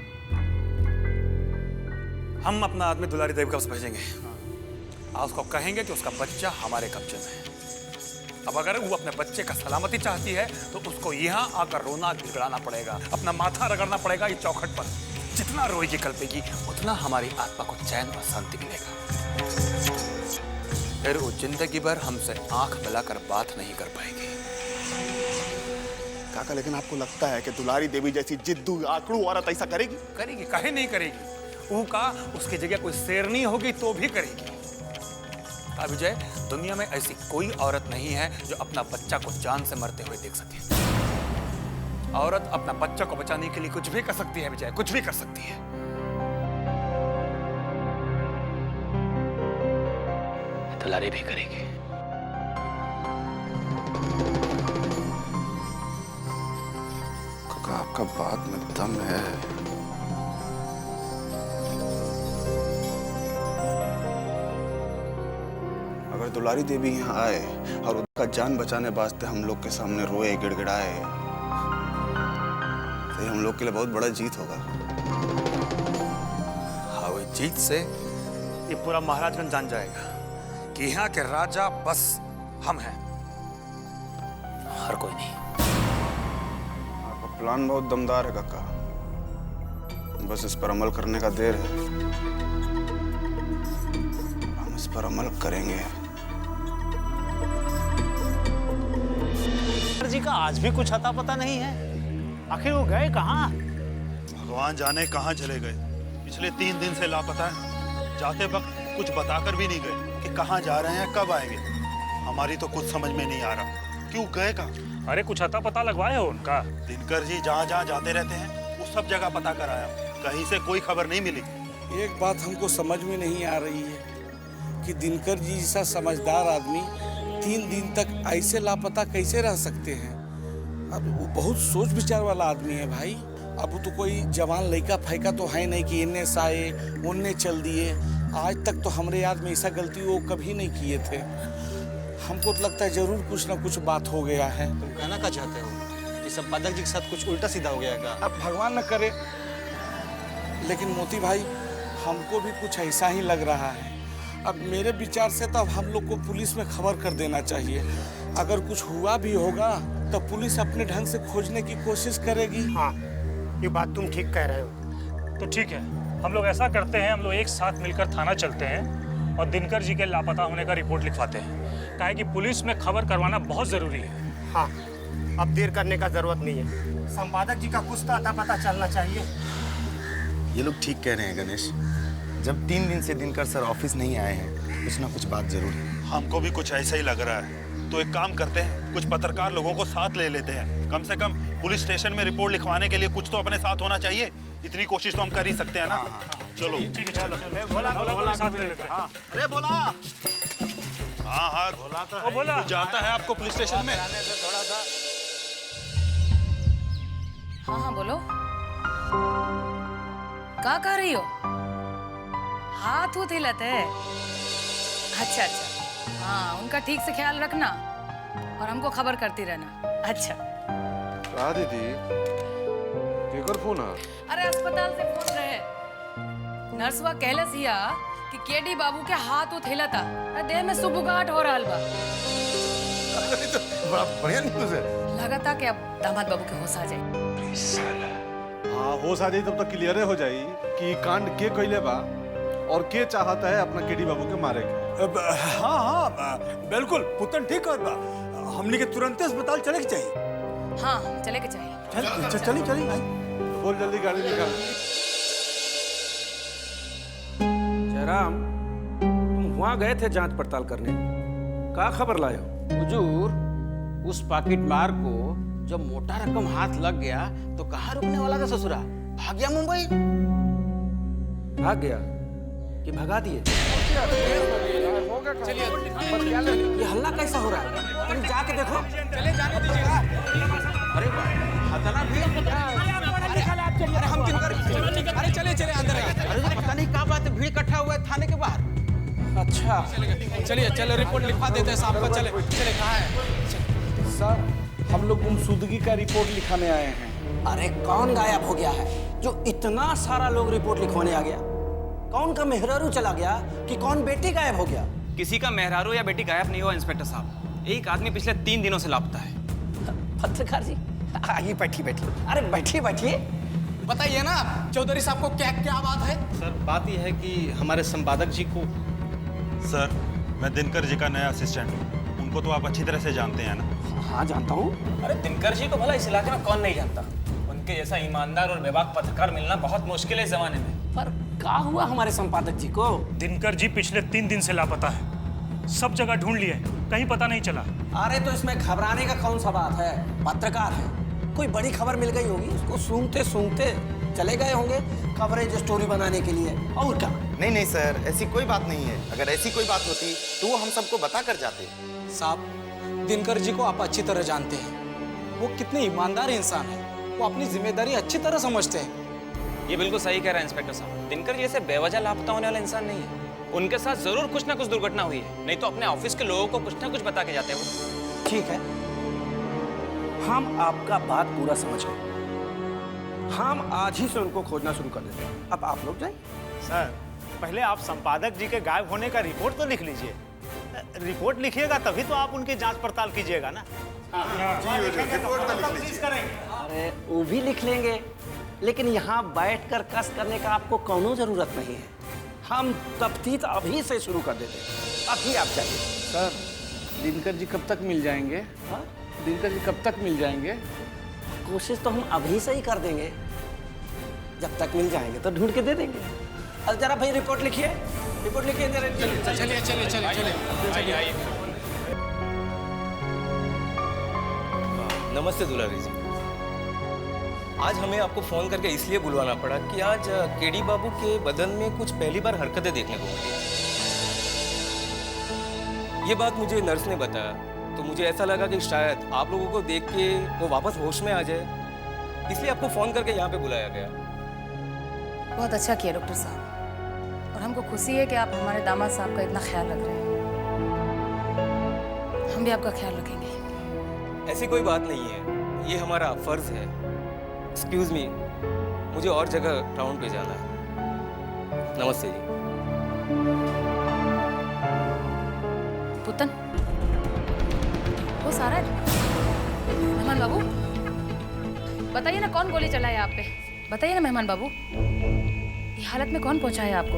F: हम अपना आदमी दुलारी देवी के पास भेजेंगे और उसको कहेंगे कि उसका बच्चा हमारे कब्जे में है। अब अगर वो अपने बच्चे का सलामती चाहती है तो उसको यहाँ आकर रोना गिड़गिड़ाना पड़ेगा, अपना माथा रगड़ना पड़ेगा ये चौखट पर। जितना रोएगी कल्पेगी उतना हमारी आत्मा को चैन और शांति मिलेगा। फिर वो जिंदगी भर हमसे आंख मिलाकर बात नहीं कर पाएगी।
N: काका लेकिन आपको लगता है कि दुलारी देवी जैसी जिद्दू आकड़ू औरत ऐसा करेगी?
F: करेगी, काहे नहीं करेगी। वो का उसकी जगह कोई शेरनी होगी तो भी करेगी। विजय, दुनिया में ऐसी कोई औरत नहीं है जो अपना बच्चा को जान से मरते हुए देख सके। औरत अपना बच्चा को बचाने के लिए कुछ भी कर सकती है विजय, कुछ भी कर सकती है। दुलारी भी करेगी।
N: काका आपका बात में दम है। अगर दुलारी देवी यहाँ आए और उसका जान बचाने वास्ते हम लोग के सामने रोए गिड़गिड़ाए तो ये हम लोग के लिए बहुत बड़ा जीत होगा।
F: हाँ, वो जीत से ये पूरा महाराजगंज जान जाएगा कि यहाँ के राजा बस हम हैं, हर कोई नहीं।
N: आपका प्लान बहुत दमदार है काका, बस इस पर अमल करने का देर है। हम इस पर अमल करेंगे।
G: जी का आज भी कुछ अता पता नहीं है, आखिर वो गए कहाँ?
O: भगवान जाने कहाँ चले गए। पिछले 3 दिन से लापता है। जाते वक्त कुछ बताकर भी नहीं गए कि कहाँ जा रहे हैं, कब आएंगे। हमारी तो कुछ समझ में नहीं आ रहा, क्यों गए कहाँ?
P: अरे कुछ अता पता लगवाए हो उनका?
O: दिनकर जी जहाँ जहाँ जाते रहते हैं वो सब जगह पता कराया, कहीं से कोई खबर नहीं मिली।
Q: एक बात हमको समझ में नहीं आ रही है कि दिनकर जी जैसा समझदार आदमी 3 दिन तक ऐसे लापता कैसे रह सकते हैं। अब वो बहुत सोच विचार वाला आदमी है भाई। अब वो तो कोई जवान लड़का फैका तो है नहीं कि इन्ने से आए उन्ने चल दिए। आज तक तो हमारे याद में ऐसा गलती वो कभी नहीं किए थे। हमको तो लगता है जरूर कुछ ना कुछ बात हो गया है।
G: तुम कहना क्या चाहते हो कि संपादक जी के साथ कुछ उल्टा सीधा हो गया क्या?
Q: अब भगवान न करे, लेकिन मोती भाई हमको भी कुछ ऐसा ही लग रहा है। अब मेरे विचार से तो अब हम लोग को पुलिस में खबर कर देना चाहिए। अगर कुछ हुआ भी होगा तो पुलिस अपने ढंग से खोजने की कोशिश करेगी।
G: हाँ, ये बात तुम ठीक कह रहे हो।
P: तो ठीक है, हम लोग ऐसा करते हैं, हम लोग एक साथ मिलकर थाना चलते हैं और दिनकर जी के लापता होने का रिपोर्ट लिखवाते हैं। काहे कि पुलिस में खबर करवाना बहुत जरूरी है।
G: हाँ, अब देर करने का जरूरत नहीं है। संपादक जी का कुछ तो अता पता चलना चाहिए।
R: ये लोग ठीक कह रहे हैं गणेश। जब 3 दिन से दिनकर सर ऑफिस नहीं आए हैं, कुछ ना कुछ बात जरूर है।
O: हमको भी कुछ ऐसा ही लग रहा है। तो एक काम करते हैं, कुछ पत्रकार लोगों को साथ ले लेते हैं। कम से कम पुलिस स्टेशन में रिपोर्ट लिखवाने के लिए कुछ तो अपने साथ होना चाहिए। इतनी कोशिश तो हम कर ही सकते हैं ना। चलो
P: ठीक है, चलो। बोला साथ ले लेते हैं।
O: अरे बोला। हाँ हाँ
P: ओ बोला।
O: जाता है आपको पुलिस स्टेशन में।
S: हाँ हाँ बोलो, क्या कर रही हो? हाथ उठ हिलाते है? अच्छा अच्छा, हाँ उनका ठीक से ख्याल रखना और हमको खबर करती रहना। अच्छा
A: कहा दीदी केकर फोन आ?
S: अरे अस्पताल से फोन रहे। नर्सवा कहले सिया कि केडी बाबू के हाथ उठ हिलता, देह में सुबुगाहट हो रहा बा।
A: तो बड़ा बढ़िया न्यूज़ है।
S: लगाता कि अब दामाद बाबू के होश आ जाए।
A: हाँ होश आ जाए तब तक क्लियर हो जाए कि कांड के कइले बा और के चाहता है अपना केडी बाबू के मारे के।
B: हाँ हाँ बिल्कुल, पुतन ठीक कर बा। हमने के तुरंत अस्पताल चले के चाहिए।
S: हाँ चले के चाहिए।
B: चली भाई,
A: बोल जल्दी गाड़ी निकाल।
T: जयराम, तुम वहाँ गए थे जांच पड़ताल करने, क्या खबर लाए हो?
G: हुजूर, उस पॉकेट मार को जब मोटा रकम हाथ लग गया तो कहाँ रुकने वाला था ससुरा? भाग गया मुंबई।
T: भाग गया?
G: कि भगा दिए? ये हल्ला कैसा हो रहा है? तुम जाके देखो।
E: चले जाने दीजिएगा।
G: अरे खतरा भी।
E: अरे हम दिनकर, अरे चले चले अंदर।
G: अरे पता नहीं क्या बात है, भीड़ इकट्ठा हुआ है थाने के बाहर। अच्छा
E: चलिए चलो रिपोर्ट लिखवा देते हैं साहब को। चले चले कहाँ है?
Q: सर हम लोग गुमशुदगी का रिपोर्ट लिखाने आए हैं।
G: अरे कौन गायब हो गया है जो इतना सारा लोग रिपोर्ट लिखवाने आ गया? कौन का मेहरारू चला गया कि कौन बेटी गायब हो गया?
E: किसी का मेहरारू या बेटी गायब नहीं हुआ इंस्पेक्टर साहब। एक आदमी पिछले 3 दिनों से लापता है।
G: पत्रकार जी आइए, बैठिए। अरे बैठिए।
E: बताइए ना चौधरी साहब को क्या क्या बात है?
R: सर बात यह है कि हमारे संपादक जी को।
O: सर मैं दिनकर जी का नया असिस्टेंट हूँ, उनको तो आप अच्छी तरह से जानते हैं ना?
G: हाँ जानता हूँ।
E: अरे दिनकर जी को भला इस इलाके में कौन नहीं जानता? उनके जैसा ईमानदार और बेबाक पत्रकार मिलना बहुत मुश्किल है इस जमाने में।
G: पर क्या हुआ हमारे संपादक जी को?
P: दिनकर जी पिछले 3 दिन से लापता है। सब जगह ढूंढ लिए, कहीं पता नहीं चला।
G: अरे तो इसमें घबराने का कौन सा बात है? पत्रकार है, कोई बड़ी खबर मिल गई होगी, उसको सूंघते चले गए होंगे कवरेज स्टोरी बनाने के लिए। और क्या?
R: नहीं सर, ऐसी कोई बात नहीं है। अगर ऐसी कोई बात होती तो वो हम सबको बता कर जाते।
E: साहब दिनकर जी को आप अच्छी तरह जानते हैं। वो कितने ईमानदार इंसान हैं। वो अपनी जिम्मेदारी अच्छी तरह समझते हैं। ये बिल्कुल सही कह रहा है इंस्पेक्टर साहब। दिनकर जैसे बेवजह लापता होने वाला इंसान नहीं है। उनके साथ जरूर कुछ ना कुछ दुर्घटना हुई है, नहीं तो अपने ऑफिस के लोगों को कुछ ना कुछ बता के जाते हैं वो।
G: ठीक है, हम आपका बात पूरा समझ गए। हम आज ही से उनको खोजना शुरू कर देते हैं। अब आप लोग जाएं।
T: सर पहले आप संपादक जी के गायब होने का रिपोर्ट तो लिख लीजिए। रिपोर्ट लिखिएगा तभी तो आप उनकी जांच पड़ताल कीजिएगा ना।
G: अरे वो भी लिख लेंगे, लेकिन यहाँ बैठकर कस करने का आपको कोनो जरूरत नहीं है। हम तफ्तीश अभी से शुरू कर देते हैं। अभी आप जाइए।
Q: सर दिनकर जी कब तक मिल जाएंगे?
G: हाँ?
Q: दिनकर जी कब तक मिल जाएंगे?
G: कोशिश तो हम अभी से ही कर देंगे। जब तक मिल जाएंगे तो ढूंढ के दे देंगे। अरे जरा भाई रिपोर्ट लिखिए।
E: चलिए। नमस्ते दुलारी जी। आज हमें आपको फोन करके इसलिए बुलवाना पड़ा कि आज केडी बाबू के बदन में कुछ पहली बार हरकतें देखने को मिली। ये बात मुझे नर्स ने बताया, तो मुझे ऐसा लगा कि शायद आप लोगों को देख के वो वापस होश में आ जाए, इसलिए आपको फोन करके यहाँ पे बुलाया गया।
S: बहुत अच्छा किया डॉक्टर साहब, और हमको खुशी है कि आप हमारे दामाद साहब का इतना ख्याल रख रहे हैं। हम भी आपका ख्याल रखेंगे।
E: ऐसी कोई बात नहीं है, ये हमारा फर्ज है। एक्सक्यूज मी, मुझे और जगह टाउन पे जाना है। नमस्ते जी।
S: पुतन, वो सारा मेहमान बाबू, बताइए ना कौन गोली चलाया आप पे? बताइए ना मेहमान बाबू, ये हालत में कौन पहुंचाया आपको?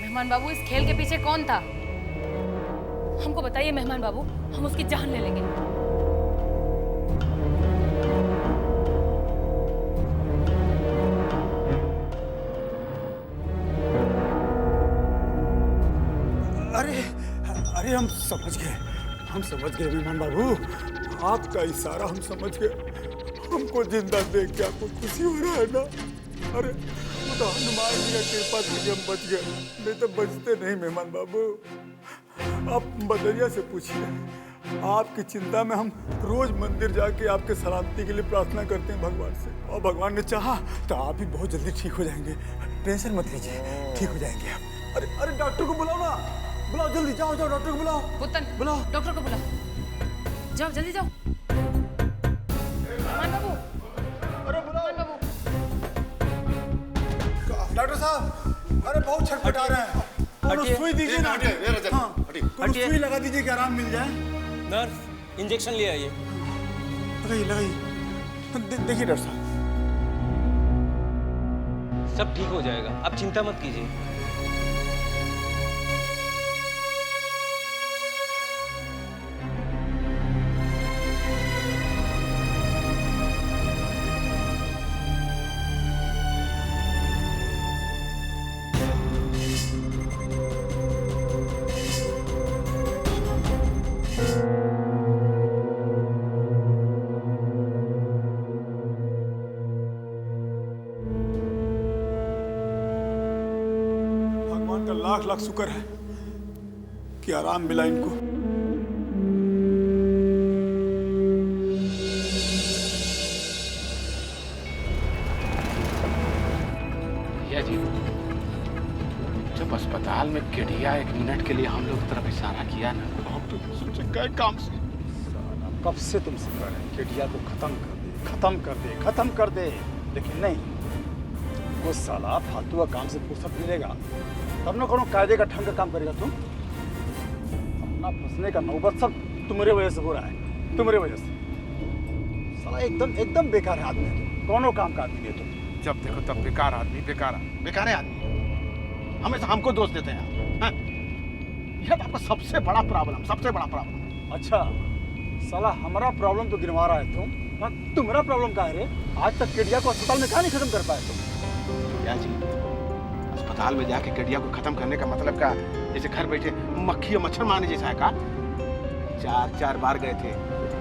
S: मेहमान बाबू, इस खेल के पीछे कौन था? हमको बताइए मेहमान बाबू, हम उसकी जान ले लेंगे।
B: अरे हम समझ गए मेहमान बाबू, आपका इशारा हम समझ गए। हमको जिंदा देख के आपको खुशी हो रहा है ना? अरे वो तो हनुमान जी की कृपा से हम बच गए, नहीं तो बचते नहीं मेहमान बाबू। आप बदरिया से पूछिए, आपकी चिंता में हम रोज मंदिर जाके आपके सलामती के लिए प्रार्थना करते हैं भगवान से, और भगवान ने चाहा तो आप भी बहुत जल्दी ठीक हो जाएंगे। टेंशन मत लीजिए, ठीक हो जाएंगे आप। अरे डॉक्टर को बुलाओ ना, बुलाओ जल्दी, जाओ डॉक्टर को बुलाओ।
S: पुतन,
B: बुलाओ
S: डॉक्टर को बुलाओ, जाओ जल्दी जाओ। मेहमान बाबू,
B: अरे बुलाओ
S: मेहमान बाबू।
B: डॉक्टर साहब, अरे बहुत छटपटा रहे हैं, सुई दीजिए ना। हाँ, सुई लगा दीजिए कि आराम मिल जाए।
E: नर्स, इंजेक्शन ले आइए।
B: लगाइए। देखिए डॉक्टर साहब,
E: सब ठीक हो जाएगा, आप चिंता मत कीजिए।
B: लाख लाख शुक्र है कि आराम मिला इनको।
U: भैया जी, जब अस्पताल में किडिया 1 मिनट के लिए हम लोग तरफ इशारा किया ना,
B: हम तो सोचे गए काम से। कब से तुमसे कह रहे हैं किडिया को खत्म कर दे, खत्म कर दे, खत्म कर दे, लेकिन नहीं। वो साला फालतू का काम से फुर्सत मिलेगा तब ना कोनो कायदे का ढंग का काम करेगा। तुम अपना फंसने का नौबत सब तुम्हारे वजह से हो रहा है, तुम्हारे वजह से। साला एकदम एकदम बेकार है आदमी है, कोनो काम का आदमी नहीं तुम।
U: जब देखो तब बेकार आदमी, बेकार
M: बेकार आदमी हमेशा हमको दोष देते हैं आप, हाँ? यह तो आपका सबसे बड़ा प्रॉब्लम, सबसे बड़ा प्रॉब्लम।
B: अच्छा, साला हमारा प्रॉब्लम तो गिनवा रहा है तुम, हाँ? तुम्हारा प्रॉब्लम क्या है रे? आज तक किडिया को अस्पताल में कहाँ नहीं खत्म कर पाए तुम?
U: भैया जी, अस्पताल में जाके किडिया को खत्म करने का मतलब क्या? जैसे घर बैठे मक्खी और मच्छर मारने जैसा है का? 4 बार गए थे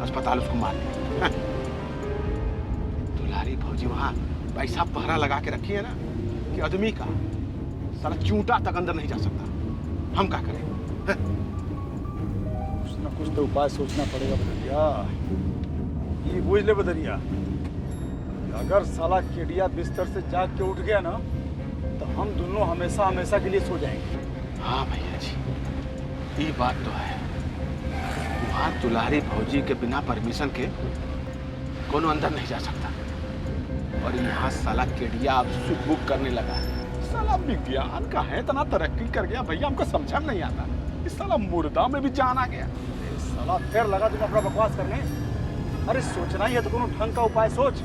U: अस्पताल उसको मारने, हाँ? दुलारी भौजी वहाँ भाई साहब पहरा लगा के रखी है ना कि आदमी का साला चूंटा तक अंदर नहीं जा सकता। हम क्या करें? हाँ?
B: कुछ ना कुछ तो उपाय सोचना पड़ेगा बदरिया। ये बुझ ले बदरिया, अगर साला किडिया बिस्तर से जाग के उठ गया ना तो हम दोनों हमेशा हमेशा के लिए सो जाएंगे।
U: हाँ भैया जी, ये बात तो है। वहाँ दुलारी भौजी के बिना परमिशन के कोनो अंदर नहीं जा सकता, और यहाँ साला किडिया अब सुख बुक करने लगा है।
B: साला विज्ञान का है, इतना तरक्की कर गया भैया, हमको समझा नहीं आता। इस साला मुर्दा में भी जान आ गया। साला फिर लगा तुम अपना बकवास करने। अरे सोचना ही है तो कोनो ढंग का उपाय सोच।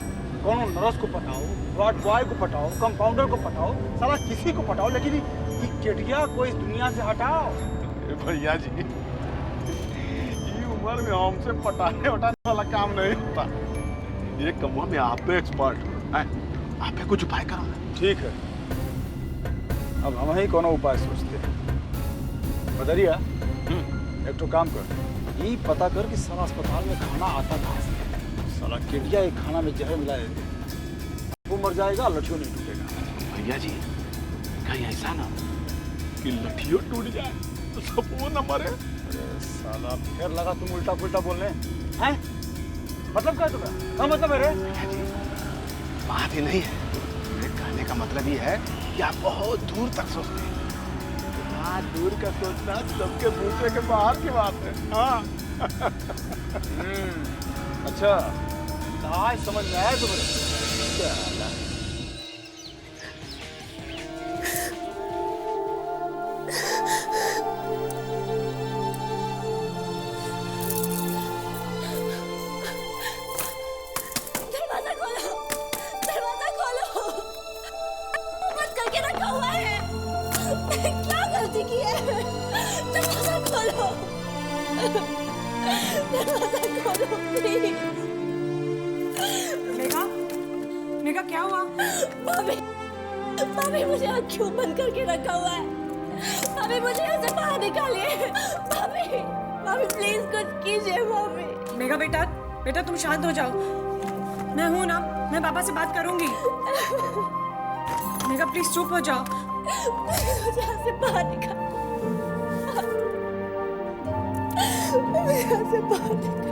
B: कोनो नर्स को पटाओ, वार्ड बॉय को पटाओ, कंपाउंडर को पटाओ, साला किसी को पटाओ, लेकिन ये किडिया को इस दुनिया से हटाओ।
U: भैया जी, ये उम्र में हमसे पटाने वटाने वाला काम नहीं होता। ये कमुआ में आप तो एक्सपर्ट हो, आप पे कुछ उपाय करो ना।
B: ठीक है, अब हम ही कोनो उपाय सोचते हैं। बदरिया, एक तो काम कर, ये पता कर कि साला अस्पताल में खाना आता कहाँ से। साला किडिया एक खाना में जहर मिला देते, वो मर जाएगा, लठियों नहीं टूटेगा।
U: भैया जी, कहीं ऐसा ना कि लठियों टूट जाए तो सब वो न मरे।
B: अरे साला फिर लगा तुम उल्टा पुल्टा बोलने हैं? मतलब क्या तुम्हारा? क्या मतलब है रे?
U: बात ही नहीं है, मेरे कहने का मतलब ये है कि आप बहुत दूर तक सोचते हैं। हाँ, दूर का सोचना सबके बूझे के बाहर की बात है। हाँ।
B: अच्छा, आज समझ में आया तुम्हें?
D: दरवाजा खोलो, दरवाजा खोलो, बंद करके रखा हुआ है। क्या गलती की है? दरवाजा खोलो, दरवाजा खोलो प्लीज।
J: मेघा, मेघा क्या हुआ?
D: भाभी, भाभी मुझे आँख क्यों बंद करके रखा हुआ है? भाभी मुझे यहाँ से बाहर निकालिए। भाभी, भाभी प्लीज कुछ कीजिए भाभी।
J: मेघा बेटा, बेटा तुम शांत हो जाओ। मैं हूं ना, मैं पापा से बात करूंगी। मेघा प्लीज चुप हो जाओ।
D: मुझे यहाँ से बाहर निकाल, मुझे यहाँ से बाहर निकाल।